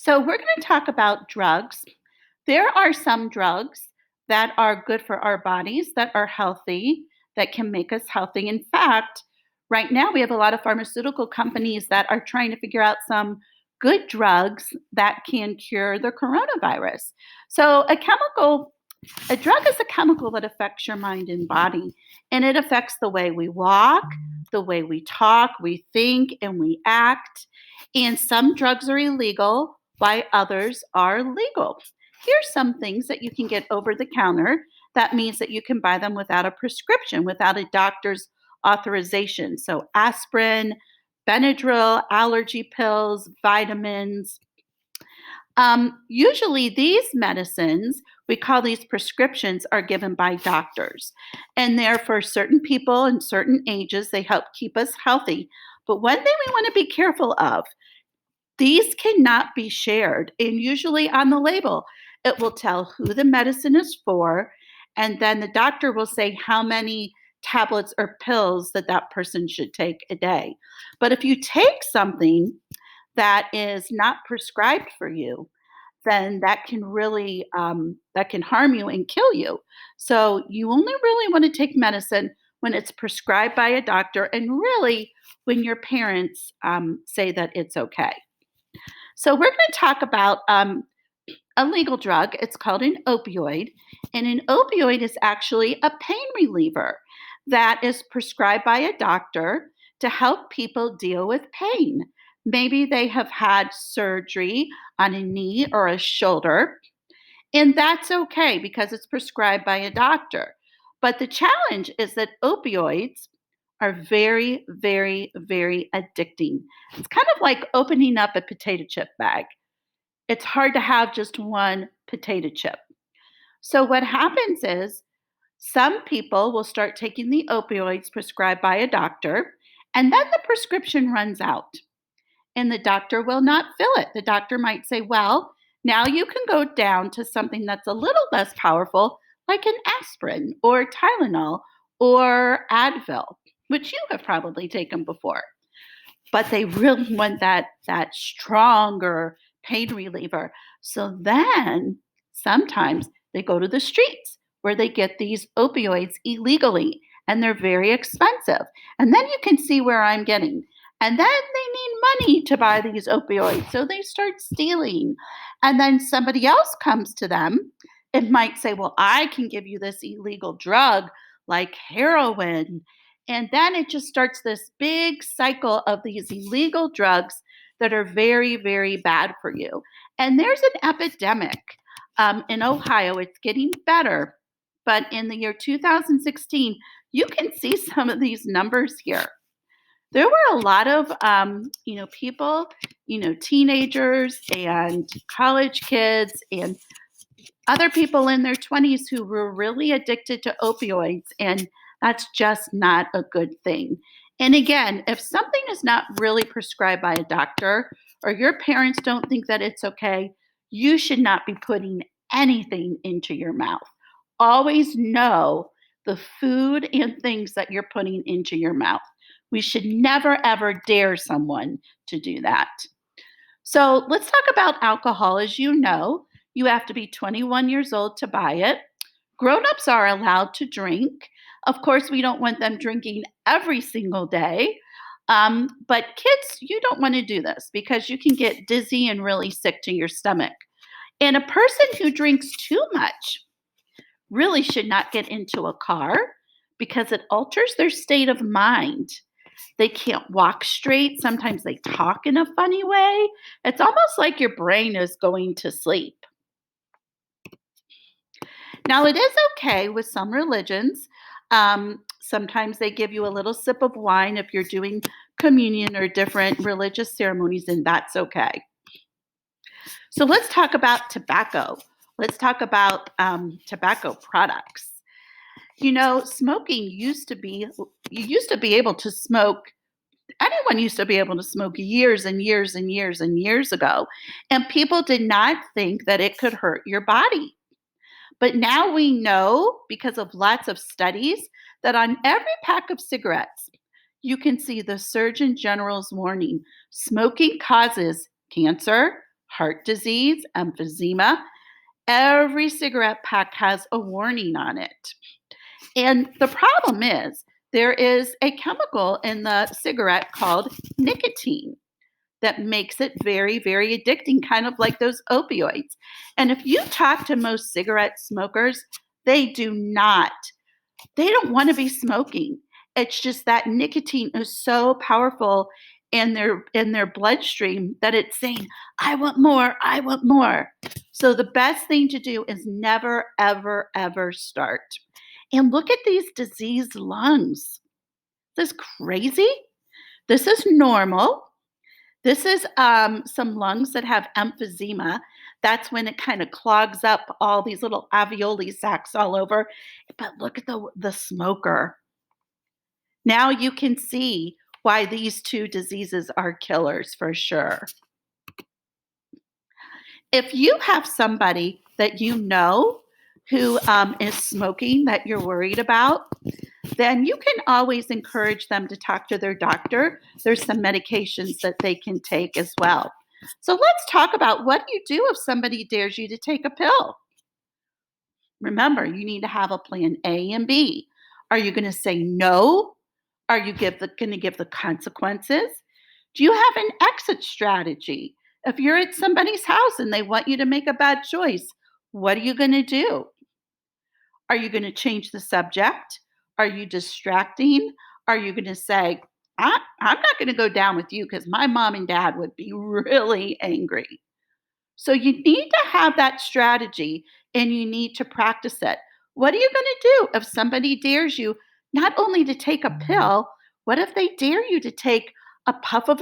So, we're going to talk about drugs. There are some drugs that are good for our bodies, that are healthy, that can make us healthy. In fact, right now we have a lot of pharmaceutical companies that are trying to figure out some good drugs that can cure the coronavirus. So, a drug is a chemical that affects your mind and body, and it affects the way we walk, the way we talk, we think, and we act. And some drugs are illegal, while others are legal. Here's some things that you can get over the counter. That means that you can buy them without a prescription, without a doctor's authorization. So, aspirin, Benadryl, allergy pills, vitamins, usually, these medicines, we call these prescriptions, are given by doctors. And they're for certain people and certain ages. They help keep us healthy. But one thing we want to be careful of, these cannot be shared. And usually on the label, it will tell who the medicine is for. And then the doctor will say how many tablets or pills that person should take a day. But if you take something that is not prescribed for you, then that can harm you and kill you. So you only really want to take medicine when it's prescribed by a doctor, and really when your parents say that it's okay. So we're going to talk about a legal drug. It's called an opioid, and an opioid is actually a pain reliever that is prescribed by a doctor to help people deal with pain. Maybe they have had surgery on a knee or a shoulder, and that's okay because it's prescribed by a doctor. But the challenge is that opioids are very, very, very addicting. It's kind of like opening up a potato chip bag. It's hard to have just one potato chip. So, what happens is some people will start taking the opioids prescribed by a doctor, and then the prescription runs out and the doctor will not fill it. The doctor might say, well, now you can go down to something that's a little less powerful, like an aspirin or Tylenol or Advil, which you have probably taken before. But they really want that stronger pain reliever. So then sometimes they go to the streets where they get these opioids illegally, and they're very expensive. And then you can see where I'm getting. And then they need money to buy these opioids. So they start stealing. And then somebody else comes to them and might say, well, I can give you this illegal drug like heroin. And then it just starts this big cycle of these illegal drugs that are very, very bad for you. And there's an epidemic in Ohio. It's getting better. But in the year 2016, you can see some of these numbers here. There were a lot of, people, teenagers and college kids and other people in their 20s who were really addicted to opioids, and that's just not a good thing. And again, if something is not really prescribed by a doctor or your parents don't think that it's okay, you should not be putting anything into your mouth. Always know the food and things that you're putting into your mouth. We should never, ever dare someone to do that. So let's talk about alcohol. As you know, you have to be 21 years old to buy it. Grown-ups are allowed to drink. Of course, we don't want them drinking every single day. But kids, you don't want to do this because you can get dizzy and really sick to your stomach. And a person who drinks too much really should not get into a car because it alters their state of mind. They can't walk straight. Sometimes they talk in a funny way. It's almost like your brain is going to sleep. Now, it is okay with some religions. Sometimes they give you a little sip of wine if you're doing communion or different religious ceremonies, and that's okay. So let's talk about tobacco. Let's talk about tobacco products. Smoking you used to be able to smoke. Anyone used to be able to smoke years and years and years and years ago, and people did not think that it could hurt your body. But now we know, because of lots of studies, that on every pack of cigarettes, you can see the Surgeon General's warning: smoking causes cancer, heart disease, emphysema. Every cigarette pack has a warning on it. And the problem is, there is a chemical in the cigarette called nicotine that makes it very, very addicting, kind of like those opioids. And if you talk to most cigarette smokers, they do not. They don't want to be smoking. It's just that nicotine is so powerful in their bloodstream that it's saying, I want more, I want more. So the best thing to do is never, ever, ever start. And look at these diseased lungs. This is crazy. This is normal. This is some lungs that have emphysema. That's when it kind of clogs up all these little alveoli sacs all over. But look at the smoker. Now you can see why these two diseases are killers for sure. If you have somebody that you know who is smoking that you're worried about, then you can always encourage them to talk to their doctor. There's some medications that they can take as well. So let's talk about what do you do if somebody dares you to take a pill? Remember, you need to have a plan A and B. Are you going to say no? Are you going to give the consequences? Do you have an exit strategy? If you're at somebody's house and they want you to make a bad choice, what are you going to do? Are you going to change the subject? Are you distracting? Are you going to say, I'm not going to go down with you because my mom and dad would be really angry? So you need to have that strategy and you need to practice it. What are you going to do if somebody dares you not only to take a pill, what if they dare you to take a puff of a